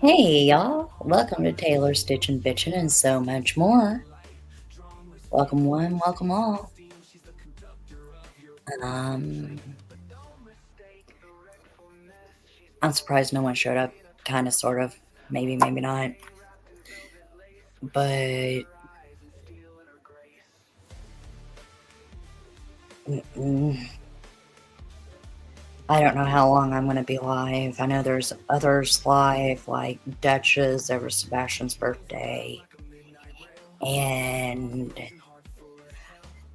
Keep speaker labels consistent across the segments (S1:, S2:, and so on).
S1: Hey y'all, welcome to Taylor Stitchin' Bitchin' and so much more. Welcome one, welcome all. I'm surprised no one showed up, kind of, sort of, maybe not. But I don't know how long I'm going to be live. I know there's others live, like Duchess over Sebastian's birthday. And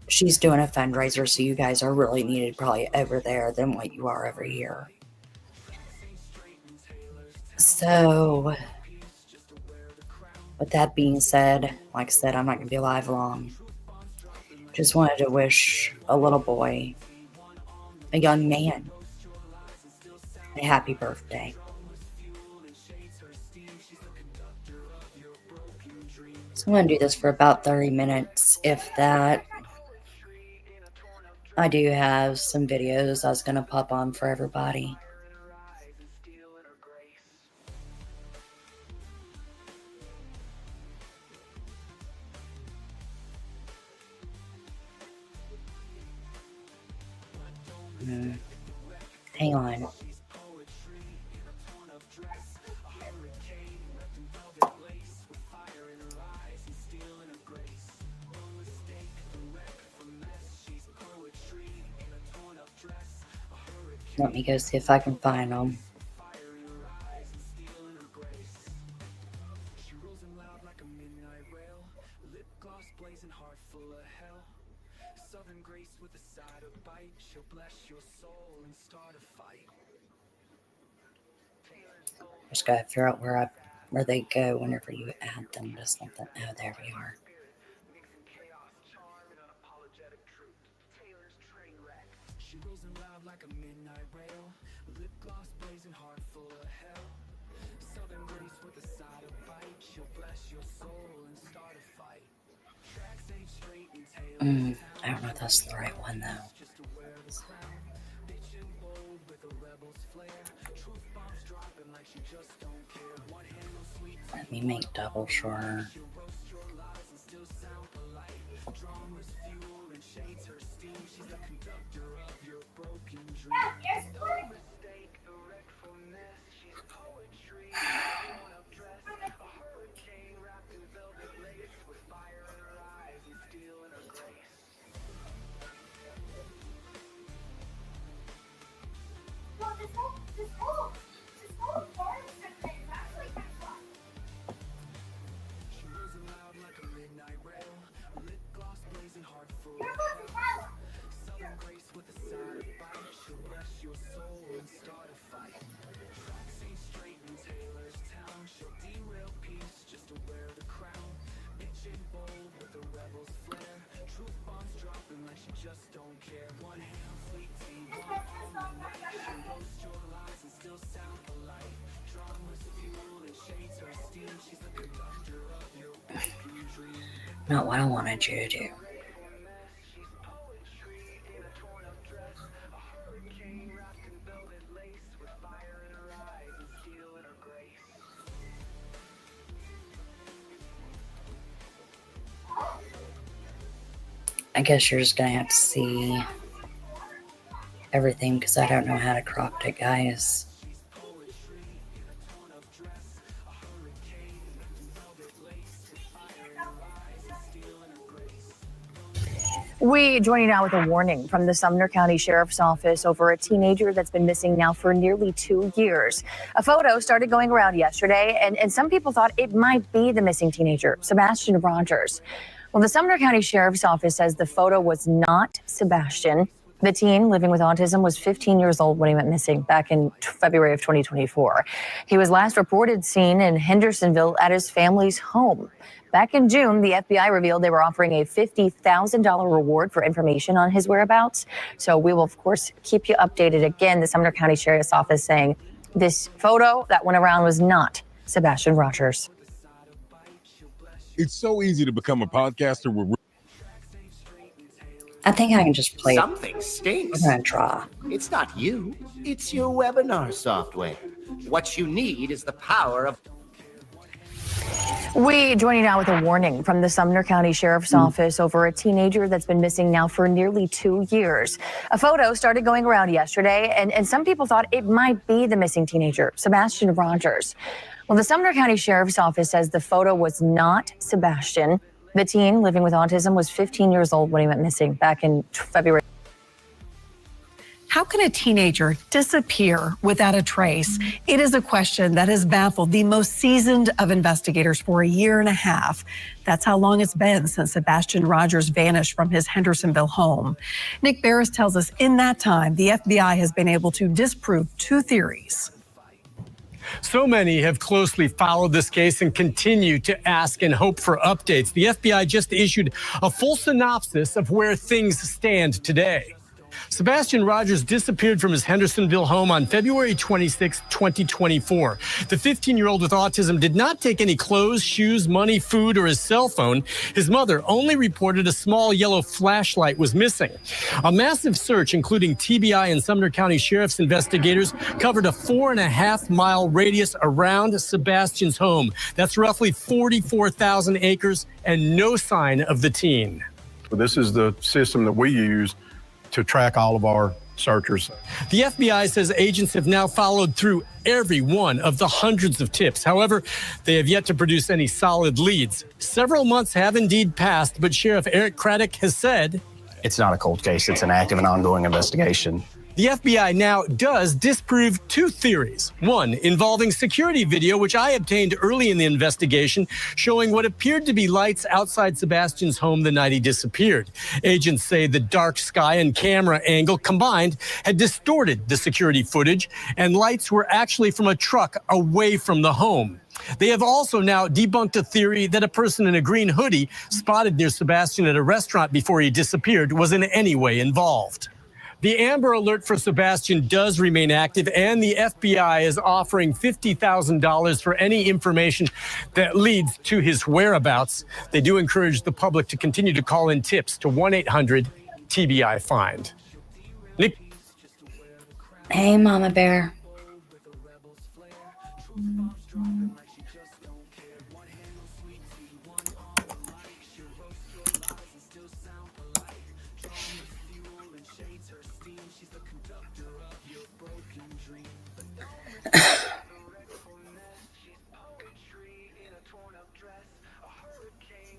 S1: she's doing a fundraiser, so you guys are really needed probably over there than what you are over here. So, with that being said, like I said, I'm not going to be live long. Just wanted to wish a little boy, a young man, a happy birthday. So I'm going to do this for about 30 minutes, if that. I do have some videos I was going to pop on for everybody. Hang on. Let me go see if I can find them. Just gotta figure out where they go whenever you add them to something. Oh, there we are. I don't know if that's the right one though. Let me make double sure. Not what I wanted you to do. I guess you're just gonna have to see everything because I don't know how to crop it, guys.
S2: We join you now with a warning from the Sumner County Sheriff's Office over a teenager that's been missing now for nearly 2 years. A photo started going around yesterday, and some people thought it might be the missing teenager, Sebastian Rogers. Well, the Sumner County Sheriff's Office says the photo was not Sebastian. The teen living with autism was 15 years old when he went missing back in February of 2024. He was last reported seen in Hendersonville at his family's home. Back in June, the FBI revealed they were offering a $50,000 reward for information on his whereabouts. So we will, of course, keep you updated. Again, the Sumner County Sheriff's Office saying this photo that went around was not Sebastian Rogers.
S3: It's so easy to become a podcaster with
S1: I think I can just play it.
S3: Something
S1: We're
S3: stinks.
S1: gonna try.
S3: It's not you. It's your webinar software. What you need is the power of...
S2: We join you now with a warning from the Sumner County Sheriff's Office over a teenager that's been missing now for nearly 2 years. A photo started going around yesterday, and some people thought it might be the missing teenager, Sebastian Rogers. Well, the Sumner County Sheriff's Office says the photo was not Sebastian. The teen living with autism was 15 years old when he went missing back in February.
S4: How can a teenager disappear without a trace? It is a question that has baffled the most seasoned of investigators for a year and a half. That's how long it's been since Sebastian Rogers vanished from his Hendersonville home. Nick Barris tells us in that time, the FBI has been able to disprove 2 theories.
S5: So many have closely followed this case and continue to ask and hope for updates. The FBI just issued a full synopsis of where things stand today. Sebastian Rogers disappeared from his Hendersonville home on February 26, 2024. The 15-year-old with autism did not take any clothes, shoes, money, food, or his cell phone. His mother only reported a small yellow flashlight was missing. A massive search, including TBI and Sumner County Sheriff's investigators, covered a 4.5-mile radius around Sebastian's home. That's roughly 44,000 acres, and no sign of the teen.
S6: This is the system that we use to track all of our searchers.
S5: The FBI says agents have now followed through every one of the hundreds of tips. However, they have yet to produce any solid leads. Several months have indeed passed, but Sheriff Eric Craddock has said,
S7: "It's not a cold case. It's an active and ongoing investigation."
S5: the FBI now does disprove 2 theories. One involving security video, which I obtained early in the investigation, showing what appeared to be lights outside Sebastian's home the night he disappeared. Agents say the dark sky and camera angle combined had distorted the security footage, and lights were actually from a truck away from the home. They have also now debunked a theory that a person in a green hoodie spotted near Sebastian at a restaurant before he disappeared was in any way involved. The Amber Alert for Sebastian does remain active, and the FBI is offering $50,000 for any information that leads to his whereabouts. They do encourage the public to continue to call in tips to 1-800-TBI-FIND. Nick?
S1: Hey, Mama Bear.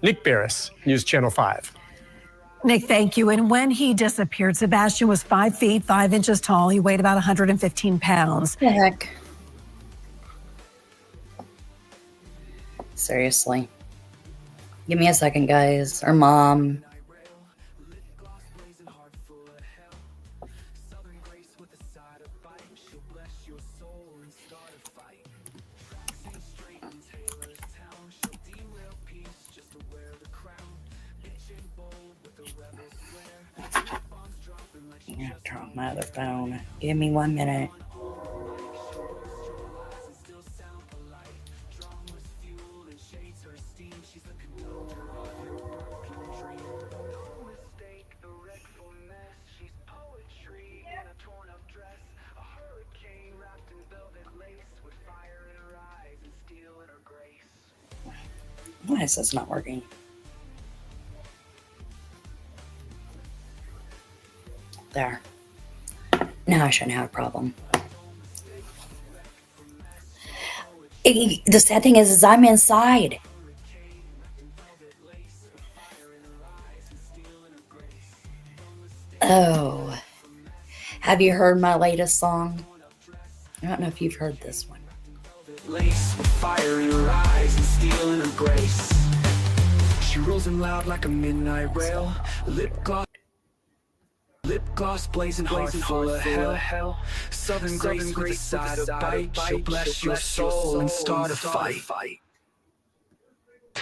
S5: Nick Barris, News Channel 5.
S4: Nick, thank you. And when he disappeared, Sebastian was 5 feet, 5 inches tall. He weighed about 115 pounds.
S1: What the heck? Seriously. Give me a second, guys. Or Mom. I'm gonna turn off my other phone. Give me 1 minute. Why is this not working? There. Now I shouldn't have a problem. The sad thing is I'm inside. Oh. Have you heard my latest song? I don't know if you've heard this one.
S8: Lace with fire in her eyes and steel in her grace. She rolls in loud like a midnight rail. Lip gloss blazing hard full of hell. Southern grace with a side of bite. She'll bless your soul and start a fight.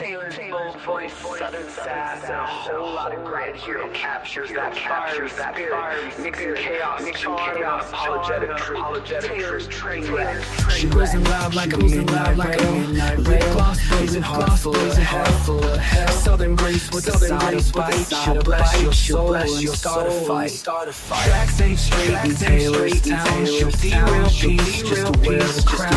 S8: Taylor's bold voice, southern sass, and a whole lot of grit here captures that fiery spirit, mixing chaos, apologetic truth. Taylor's train wreck. She whizzing loud like a midnight rain, lip gloss blazing heart full of hell, southern grace with a side of bite. She'll bless your soul and start a fight. Tracks ain't straight in Taylor's town. She'll derail peace just to wear the crown.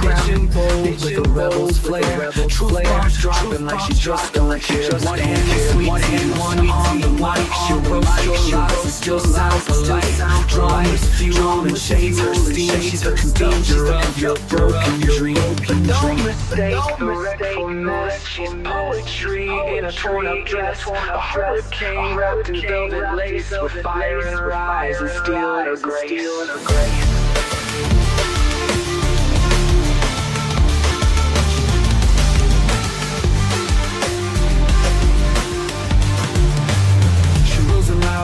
S8: Bitchin' bold like a rebel's flare. True bombs dropping like she just don't care. One hand, one hand, one on the mic. She'll roast your lies and still sound polite. Drama's fuel and shades her steam. She's the danger of your broken dream. But don't mistake the wreckfulness. She's poetry in a torn up dress. A hurricane wrapped in velvet lace with fire in her eyes and steel in her grace.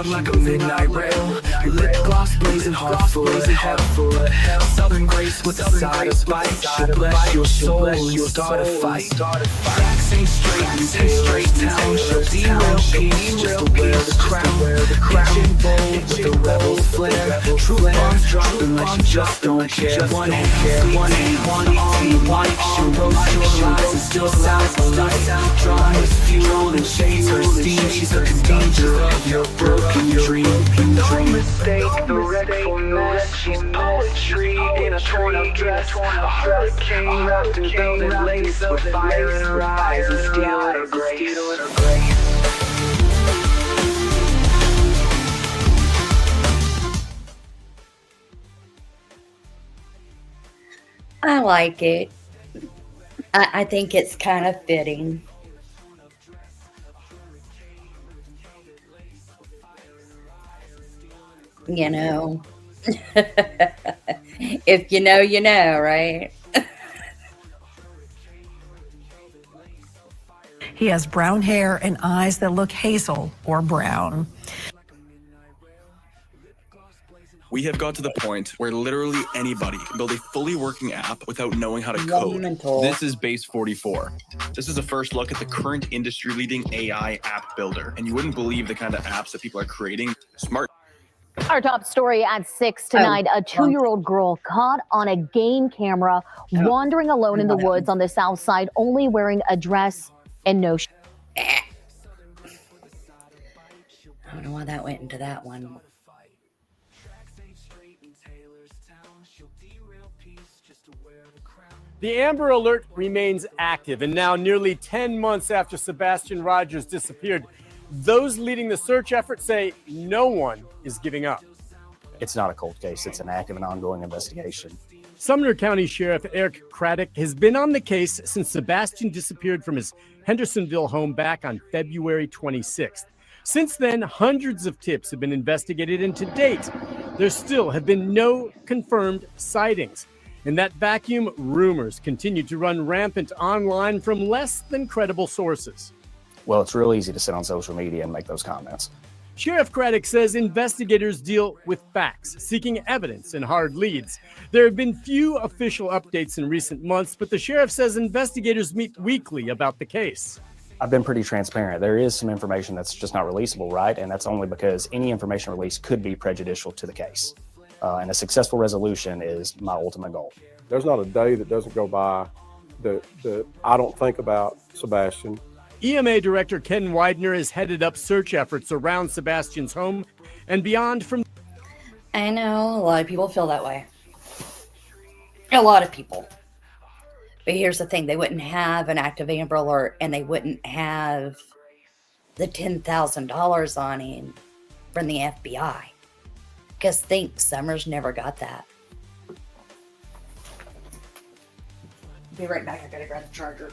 S8: Like a midnight rail, lip gloss blazing heart full of hell, southern grace with a side of bite. She'll bless your soul and start a fight. Facts ain't straight in Taylor's town. She'll derail peace just to wear the crown. Bitchin' bold with a rebel's flare. True bombs dropping like she just don't care. One hand, one on the mic. She'll roast your lies and still sound polite. Drama's fuel and shades her steam. She's the danger of your broken dream. Don't mistake the wreckfulness. She's poetry in a torn up dress. A hurricane wrapped in velvet lace with fire in her eyes and steel in her grace.
S1: I like it. I think it's kind of fitting. You know, if you know, you know, right?
S4: He has brown hair and eyes that look hazel or brown.
S9: We have got to the point where literally anybody can build a fully working app without knowing how to code.
S1: Wonderful.
S9: This is Base 44. This is a first look at the current industry-leading AI app builder, and you wouldn't believe the kind of apps that people are creating. Smart.
S10: Our top story at 6 tonight, a 2-year-old girl caught on a game camera wandering alone in the woods on the south side, only wearing a dress and no shoes.
S1: I don't know why that went into that one.
S5: The Amber Alert remains active, and now nearly 10 months after Sebastian Rogers disappeared, those leading the search effort say no one is giving up.
S7: It's not a cold case. It's an active and ongoing investigation.
S5: Sumner County Sheriff Eric Craddock has been on the case since Sebastian disappeared from his Hendersonville home back on February 26th. Since then, hundreds of tips have been investigated, and to date, there still have been no confirmed sightings. In that vacuum, rumors continue to run rampant online from less than credible sources.
S7: Well, it's real easy to sit on social media and make those comments.
S5: Sheriff Craddock says investigators deal with facts, seeking evidence and hard leads. There have been few official updates in recent months, but the sheriff says investigators meet weekly about the case.
S7: I've been pretty transparent. There is some information that's just not releasable, right? And that's only because any information released could be prejudicial to the case. And a successful resolution is my ultimate goal.
S6: There's not a day that doesn't go by that I don't think about Sebastian.
S5: EMA Director Ken Widener has headed up search efforts around Sebastian's home and beyond from...
S1: I know a lot of people feel that way. A lot of people. But here's the thing. They wouldn't have an active Amber Alert, and they wouldn't have the $10,000 on him from the FBI. Because think Summers never got that. Be right back. I gotta grab the charger.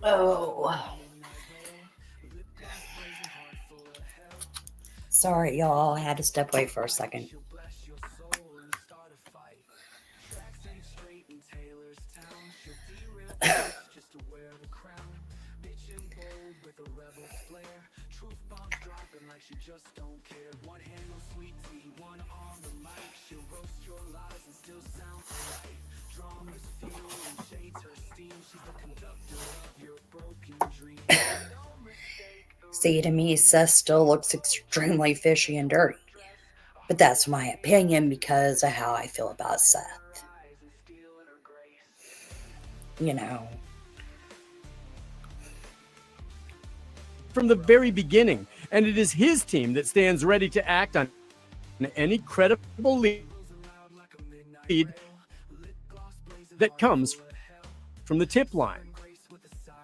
S1: Oh. Sorry, y'all. I had to step away for a second. See, to me, Seth still looks extremely fishy and dirty. But that's my opinion because of how I feel about Seth. You know.
S5: From the very beginning, and it is his team that stands ready to act on any credible lead that comes from the tip line.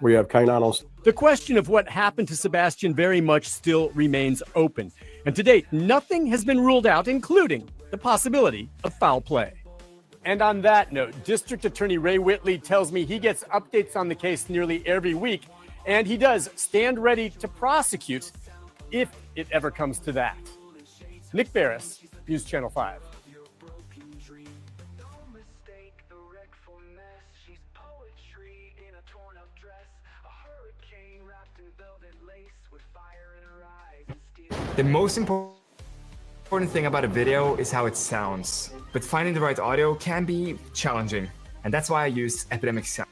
S6: We have canine on.
S5: The question of what happened to Sebastian very much still remains open. And to date, nothing has been ruled out, including the possibility of foul play. And on that note, District Attorney Ray Whitley tells me he gets updates on the case nearly every week, and he does stand ready to prosecute if it ever comes to that. Nick Barris, News Channel 5.
S11: The most important thing about a video is how it sounds, but finding the right audio can be challenging, and that's why I use Epidemic Sound.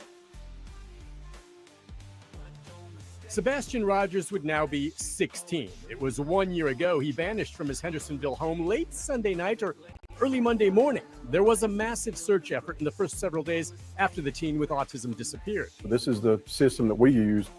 S5: Sebastian Rogers would now be 16. It was 1 year ago he vanished from his Hendersonville home late Sunday night or early Monday morning. There was a massive search effort in the first several days after the teen with autism disappeared.
S6: This is the system that we use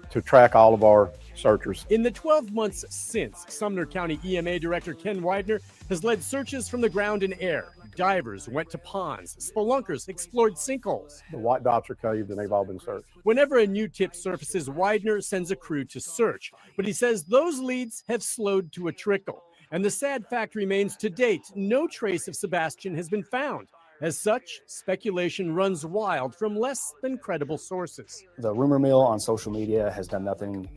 S6: to track all of our searchers.
S5: In the 12 months since, Sumner County EMA Director Ken Widener has led searches from the ground and air. Divers went to ponds, spelunkers explored sinkholes.
S6: The white dots are caved and they've all been searched.
S5: Whenever a new tip surfaces, Widener sends a crew to search. But he says those leads have slowed to a trickle. And the sad fact remains, to date, no trace of Sebastian has been found. As such, speculation runs wild from less than credible sources.
S7: The rumor mill on social media has done nothing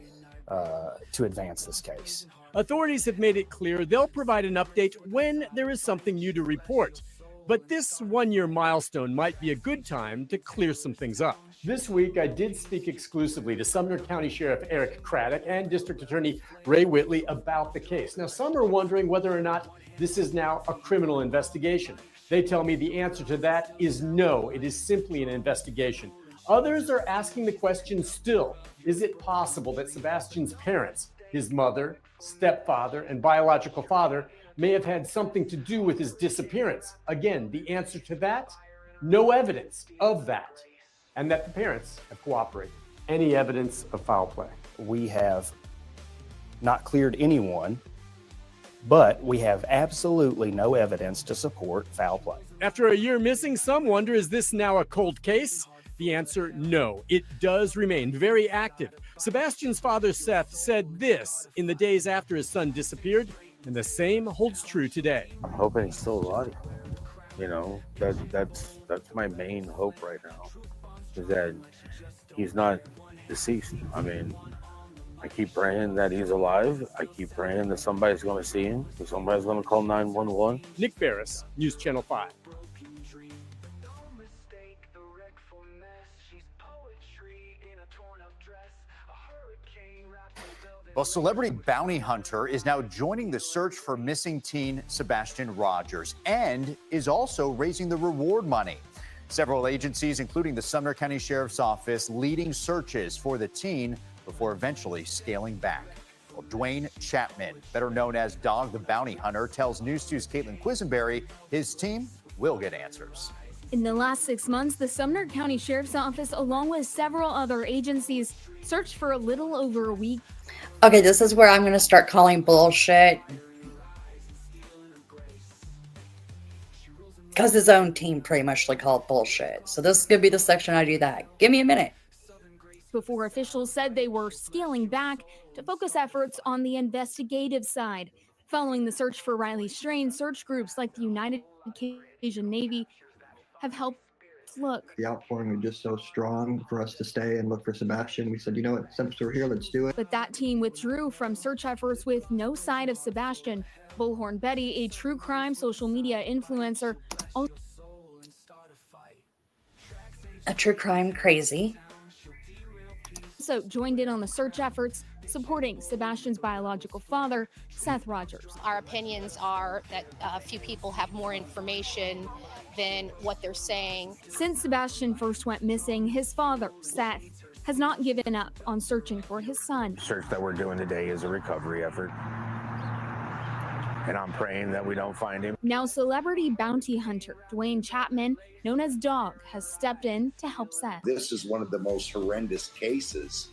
S7: to advance this case.
S5: Authorities have made it clear they'll provide an update when there is something new to report. But this one-year milestone might be a good time to clear some things up. This week, I did speak exclusively to Sumner County Sheriff Eric Craddock and District Attorney Ray Whitley about the case. Now, some are wondering whether or not this is now a criminal investigation. They tell me the answer to that is no, it is simply an investigation. Others are asking the question still, is it possible that Sebastian's parents, his mother, stepfather, and biological father, may have had something to do with his disappearance? Again, the answer to that, no evidence of that, and that the parents have cooperated. Any evidence of foul play?
S7: We have not cleared anyone, but we have absolutely no evidence to support foul play.
S5: After a year missing, some wonder, is this now a cold case? The answer, no. It does remain very active. Sebastian's father, Seth, said this in the days after his son disappeared, and the same holds true today.
S12: I'm hoping he's still alive. You know, that's my main hope right now, is that he's not deceased. I mean, I keep praying that he's alive. I keep praying that somebody's going to see him, that somebody's going to call 911.
S5: Nick Barris, News Channel 5.
S13: Well, celebrity bounty hunter is now joining the search for missing teen Sebastian Rogers and is also raising the reward money. Several agencies, including the Sumner County Sheriff's Office, leading searches for the teen before eventually scaling back. Well, Dwayne Chapman, better known as Dog the Bounty Hunter, tells News 2's Caitlin Quisenberry his team will get answers.
S14: In the last 6 months, the Sumner County Sheriff's Office, along with several other agencies, searched for a little over a week.
S1: Okay, this is where I'm going to start calling bullshit. Because his own team pretty much called bullshit. So this is going to be the section I do that. Give me a minute.
S14: Before officials said they were scaling back to focus efforts on the investigative side. Following the search for Riley Strain, search groups like the United Cajun Navy have helped look.
S15: The outpouring was just so strong for us to stay and look for Sebastian. We said, you know what, since we're here, let's do it.
S14: But that team withdrew from search efforts with no sight of Sebastian. Bullhorn Betty, a true crime social media influencer,
S1: A true crime crazy.
S14: also joined in on the search efforts, supporting Sebastian's biological father, Seth Rogers.
S16: Our opinions are that few people have more information than what they're saying.
S14: Since Sebastian first went missing, his father, Seth, has not given up on searching for his son.
S12: The search that we're doing today is a recovery effort. And I'm praying that we don't find him.
S14: Now celebrity bounty hunter Dwayne Chapman, known as Dog, has stepped in to help Seth.
S17: This is one of the most horrendous cases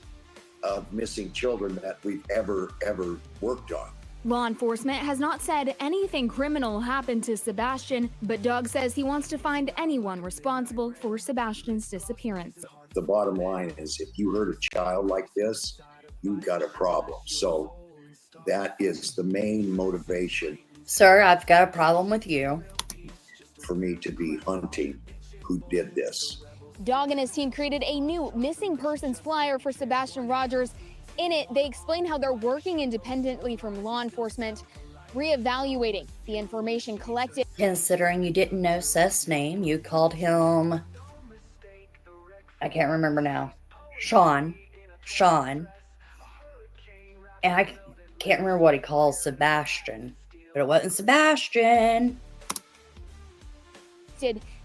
S17: of missing children that we've ever worked on.
S14: Law enforcement has not said anything criminal happened to Sebastian, but Dog says he wants to find anyone responsible for Sebastian's disappearance.
S17: The bottom line is, if you hurt a child like this, you've got a problem. So that is the main motivation.
S1: Sir, I've got a problem with you.
S17: For me to be hunting who did this.
S14: Dog and his team created a new missing persons flyer for Sebastian Rogers. In it, they explain how they're working independently from law enforcement, reevaluating the information collected.
S1: Considering you didn't know Seth's name, you called him, I can't remember now, Sean, and I can't remember what he calls Sebastian, but it wasn't Sebastian.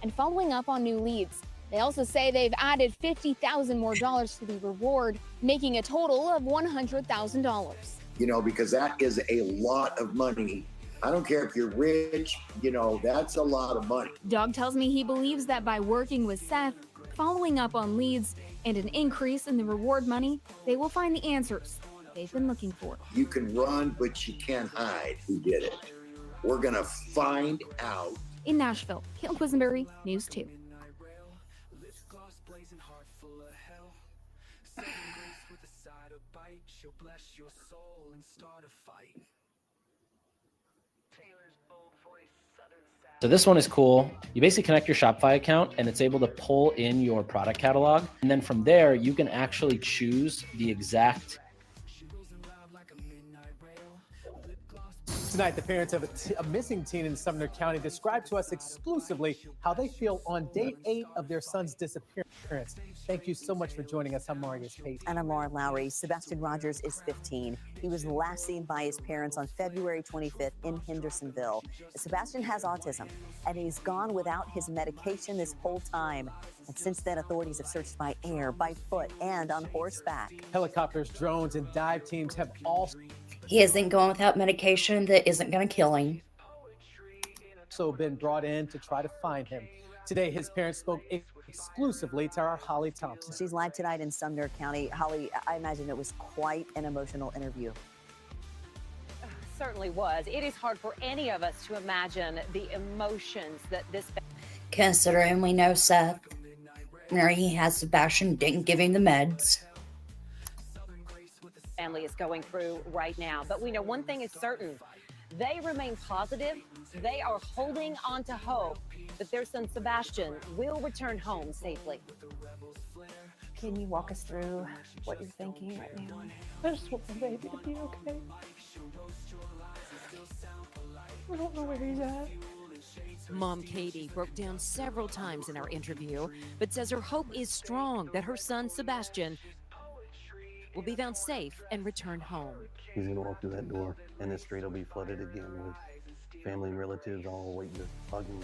S14: And following up on new leads. They also say they've added $50,000 more to the reward, making a total of $100,000.
S17: You know, because that is a lot of money. I don't care if you're rich, you know, that's a lot of money.
S14: Dog tells me he believes that by working with Seth, following up on leads, and an increase in the reward money, they will find the answers they've been looking for.
S17: You can run, but you can't hide who did it. We're gonna find out.
S14: In Nashville, Caitlin Quisenberry, News 2.
S18: So this one is cool. You basically connect your Shopify account and it's able to pull in your product catalog. And then from there, you can actually choose the exact.
S19: Tonight, the parents of a missing teen in Sumner County described to us exclusively how they feel on day 8 of their son's disappearance. Thank you so much for joining us. I'm Marius Pate.
S20: And I'm Laura Lowry. Sebastian Rogers is 15. He was last seen by his parents on February 25th in Hendersonville. Sebastian has autism, and he's gone without his medication this whole time. And since then, authorities have searched by air, by foot, and on horseback.
S19: Helicopters, drones, and dive teams have all...
S1: He isn't going without medication that isn't going to kill him.
S19: So been brought in to try to find him. Today, his parents spoke exclusively to our Holly Thompson.
S20: She's live tonight in Sumner County. Holly, I imagine it was quite an emotional interview.
S21: Certainly was. It is hard for any of us to imagine the emotions that this...
S1: Considering we know Seth, or he has Sebastian, didn't give him the meds.
S21: Family is going through right now. But we know one thing is certain. They remain positive. They are holding on to hope that their son Sebastian will return home safely.
S2: Can you walk us through what you're thinking right now? I just want my baby to be okay. I don't know where he's at.
S22: Mom Katie broke down several times in our interview, but says her hope is strong that her son Sebastian will be found safe and return home.
S23: He's going to walk through that door, and the street will be flooded again with family and relatives all waiting to hug him,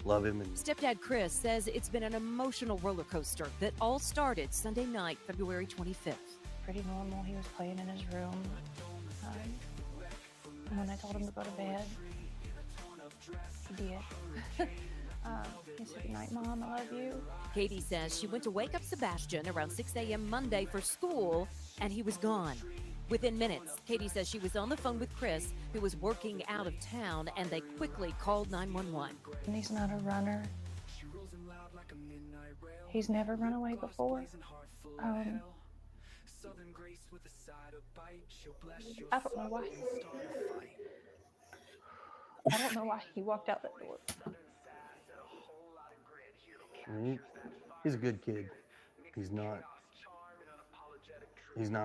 S23: love him. And
S22: Stepdad Chris says it's been an emotional roller coaster that all started Sunday night, February 25th.
S2: Pretty normal. He was playing in his room. And when I told him to go to bed, he did. He said, "Good night, Mom. I love you."
S22: Katie says she went to wake up Sebastian around 6 a.m. Monday for school, and he was gone. Within minutes, Katie says she was on the phone with Chris, who was working out of town, and they quickly called 911.
S2: And he's not a runner. He's never run away before. I don't know why. I don't know why he walked out that door.
S23: I mean, he's a good kid. He's not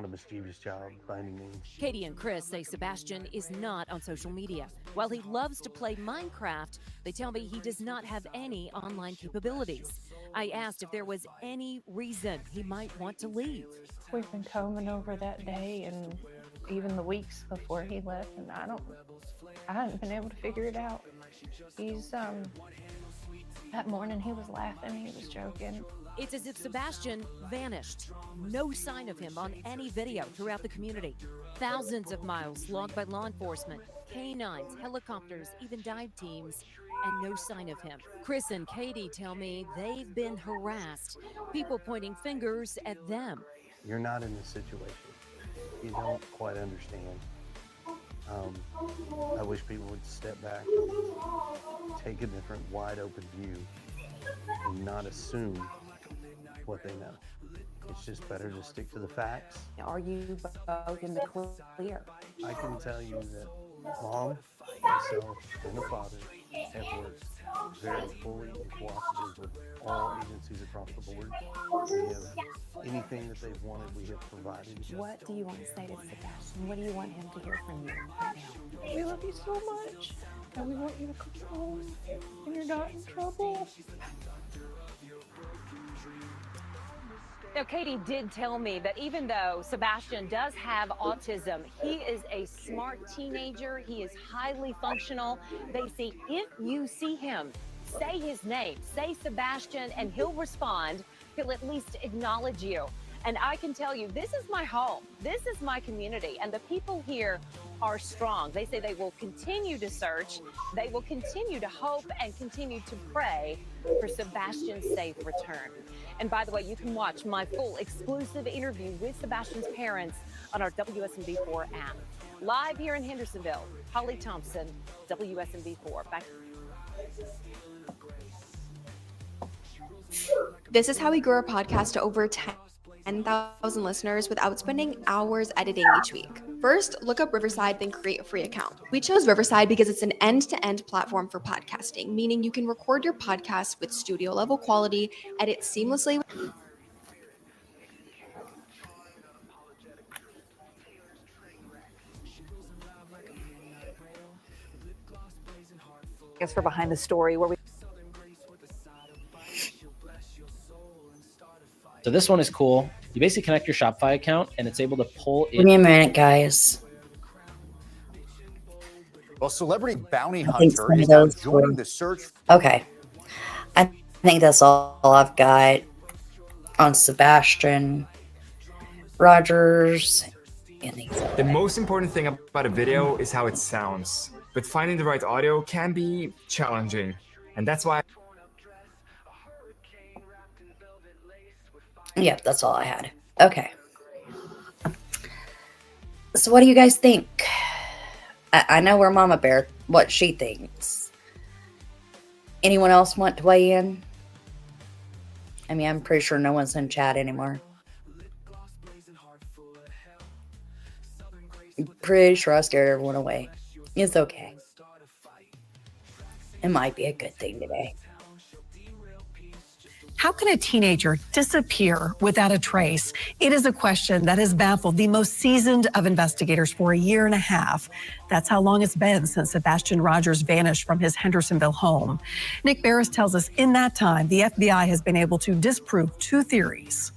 S23: a mischievous child by any means.
S22: Katie and Chris say Sebastian is not on social media. While he loves to play Minecraft, they tell me he does not have any online capabilities. I asked if there was any reason he might want to leave.
S3: We've been combing over that day and even the weeks before he left, and I hadn't been able to figure it out. He's that morning he was laughing, he was joking.
S22: It's as if Sebastian vanished. No sign of him on any video throughout the community. Thousands of miles logged by law enforcement, canines, helicopters, even dive teams, and no sign of him. Chris and Katie tell me they've been harassed, people pointing fingers at them.
S23: You're not in this situation. You don't quite understand. I wish people would step back and take a different wide open view and not assume what they know. It's just better to stick to the facts.
S3: Are you both in the clear?
S23: I can tell you that Mom, myself, and the father have worked very fully and cooperatively with all agencies across the board. We have anything that they've wanted, we have provided.
S3: What do you want to say to Sebastian? What do you want him to hear from you right now? We love you so much, and we want you to come home, and you're not in trouble.
S21: Now, Katie did tell me that even though Sebastian does have autism, he is a smart teenager. He is highly functional. They say if you see him, say his name, say Sebastian, and he'll respond. He'll at least acknowledge you. And I can tell you, this is my home. This is my community. And the people here are strong. They say they will continue to search. They will continue to hope and continue to pray for Sebastian's safe return. And by the way, you can watch my full exclusive interview with Sebastian's parents on our WSMV4 app. Live here in Hendersonville, Holly Thompson, WSMV4. Back.
S4: This is how we grew our podcast to over 10,000 listeners without spending hours editing each week. First, look up Riverside, then create a free account. We chose Riverside because it's an end-to-end platform for podcasting, meaning you can record your podcast with studio-level quality, edit seamlessly.
S2: Guess for Behind the Story, where we
S18: So this one is cool. You basically connect your Shopify account and it's able to pull in.
S1: Give me a minute, guys.
S13: Well, celebrity bounty
S1: I think
S13: hunter
S1: some
S13: is
S1: of
S13: now
S1: those
S13: joining
S1: were-
S13: the search.
S1: Okay. I think that's all I've got on Sebastian Rogers.
S11: The most important thing about a video is how it sounds, but finding the right audio can be challenging. And that's why
S1: Yep, that's all I had. Okay. So what do you guys think? I know where Mama Bear, what she thinks. Anyone else want to weigh in? I mean, I'm pretty sure no one's in chat anymore. I'm pretty sure I scared everyone away. It's okay. It might be a good thing today.
S8: How can a teenager disappear without a trace? It is a question that has baffled the most seasoned of investigators for a year and a half. That's how long it's been since Sebastian Rogers vanished from his Hendersonville home. Nick Barris tells us in that time, the FBI has been able to disprove two theories.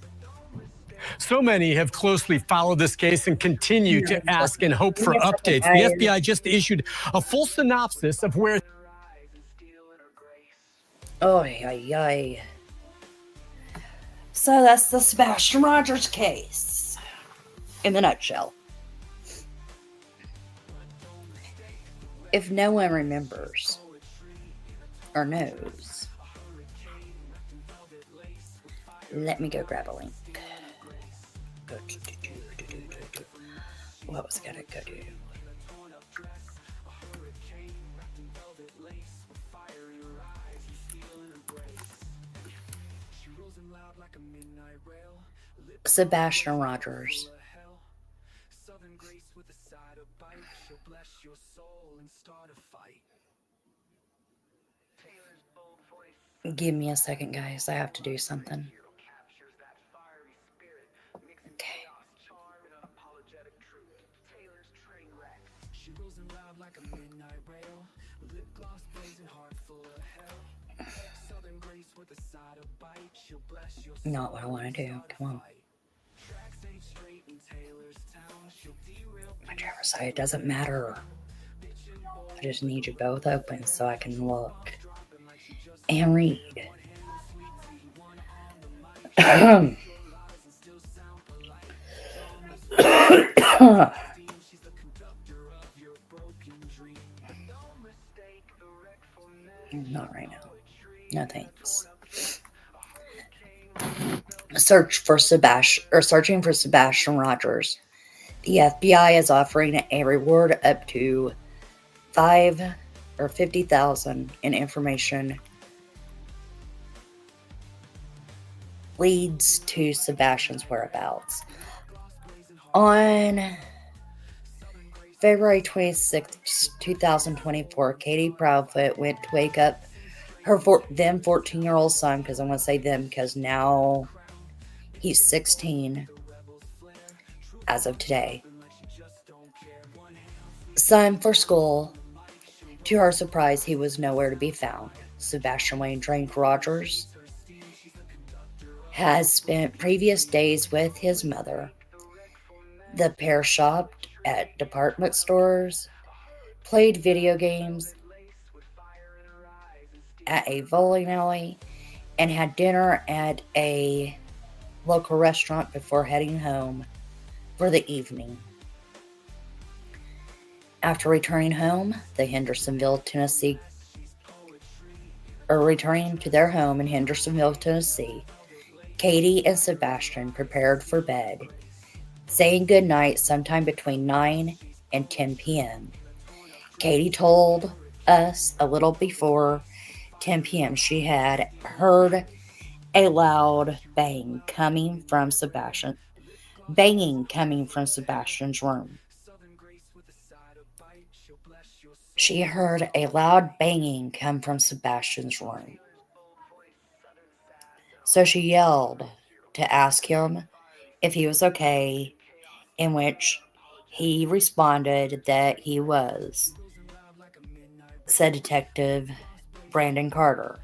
S5: So many have closely followed this case and continue to ask and hope for updates. The FBI just issued a full synopsis of where.
S1: Oh, yay. So that's the Sebastian Rogers case in a nutshell. If no one remembers or knows, let me go grab a link. What was I gonna go do? Sebastian Rogers. Give me a second, guys. I have to do something. Okay. Not what I want to do. Come on. Whichever side, it doesn't matter. I just need you both open so I can look and read. Not right now. No thanks. Searching for Sebastian Rogers. The FBI is offering a reward up to $5,000 or $50,000 in information leads to Sebastian's whereabouts. On February 26, 2024, Katie Proudfoot went to wake up her then 14-year-old son, because I'm going to say them because now he's 16 as of today. Son for school. To her surprise, he was nowhere to be found. Sebastian Wayne Drake Rogers has spent previous days with his mother. The pair shopped at department stores, played video games at a bowling alley, and had dinner at a local restaurant before heading home for the evening. After returning home, returning to their home in Hendersonville, Tennessee, Katie and Sebastian prepared for bed, saying goodnight sometime between 9 and 10 p.m. Katie told us a little before 10 p.m. she had heard a loud banging coming from Sebastian's room. She heard a loud banging come from Sebastian's room. So she yelled to ask him if he was okay, in which he responded that he was, said Detective Brandon Carter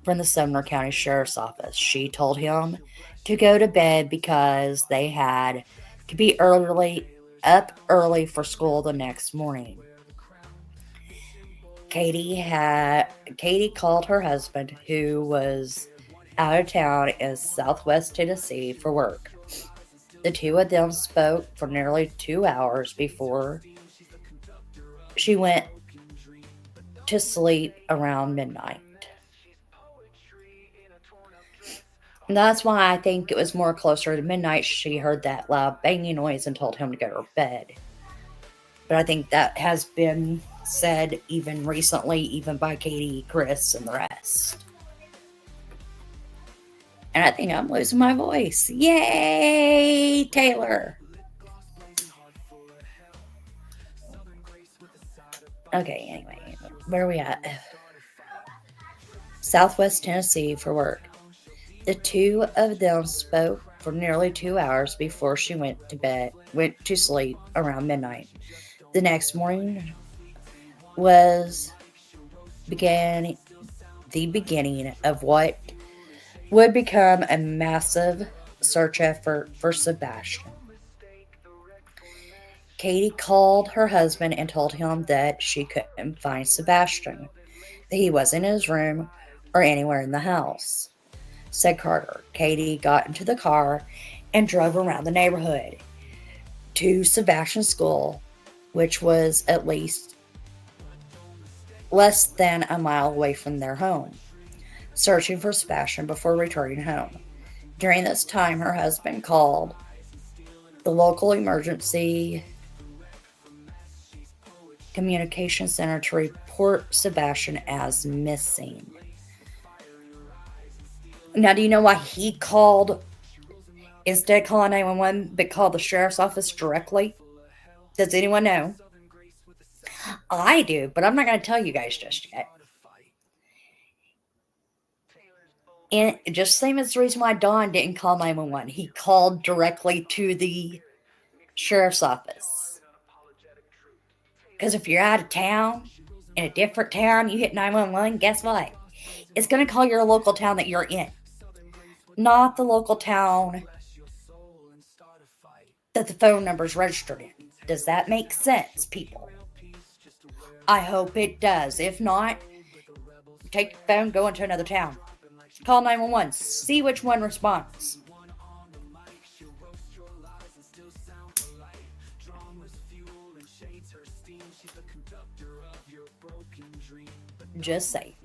S1: from the Sumner County Sheriff's Office. She told him to go to bed because they had to be up early for school the next morning. Katie called her husband, who was out of town in Southwest Tennessee for work. The two of them spoke for nearly 2 hours before she went to sleep around midnight. And that's why I think it was more closer to midnight she heard that loud banging noise and told him to go to bed. But I think that has been said even recently, even by Katie, Chris, and the rest. And I think I'm losing my voice. Yay, Taylor. Okay, anyway, where are we at? Southwest Tennessee for work. The two of them spoke for nearly 2 hours before she went to sleep around midnight. The next morning was the beginning of what would become a massive search effort for Sebastian. Katie called her husband and told him that she couldn't find Sebastian, that he wasn't in his room or anywhere in the house, said Carter. Katie got into the car and drove around the neighborhood to Sebastian's school, which was at least less than a mile away from their home, searching for Sebastian before returning home. During this time, her husband called the local emergency communication center to report Sebastian as missing. Now, do you know why he called, instead of calling 911, but called the sheriff's office directly? Does anyone know? I do, but I'm not going to tell you guys just yet. And just same as the reason why Don didn't call 911. He called directly to the sheriff's office. Because if you're out of town, in a different town, you hit 911, guess what? It's going to call your local town that you're in. Not the local town that the phone number's registered in. Does that make sense, people? I hope it does. If not, take your phone, go into another town. Call 911. See which one responds. Just say.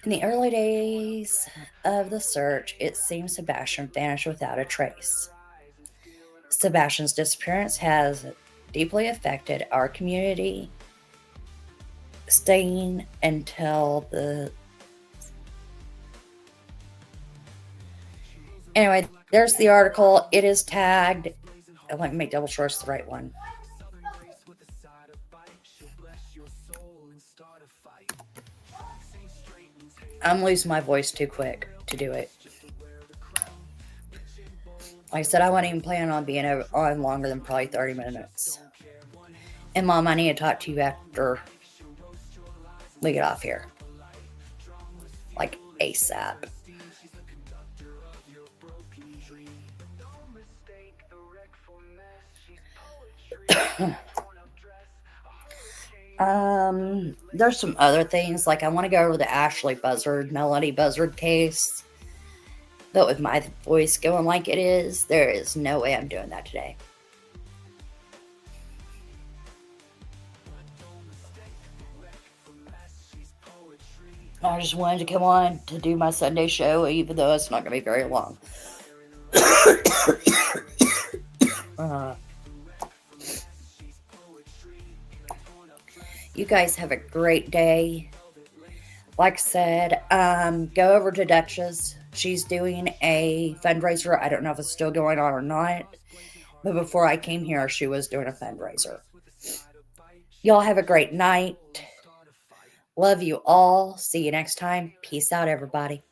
S1: In the early days of the search, it seems Sebastian vanished without a trace. Sebastian's disappearance has deeply affected our community, staying until the... Anyway, there's the article. It is tagged. Let me make double sure it's the right one. I'm losing my voice too quick to do it. Like I said, I wasn't even planning on being on longer than probably 30 minutes. And Mom, I need to talk to you after we get off here. Like ASAP. There's some other things, like I want to go over the Ashley Buzzard, Melody Buzzard case. But with my voice going like it is, there is no way I'm doing that today. I just wanted to come on to do my Sunday show, even though it's not going to be very long. You guys have a great day. Like I said, go over to Dutch's. She's doing a fundraiser. I don't know if it's still going on or not. But before I came here, she was doing a fundraiser. Y'all have a great night. Love you all. See you next time. Peace out, everybody.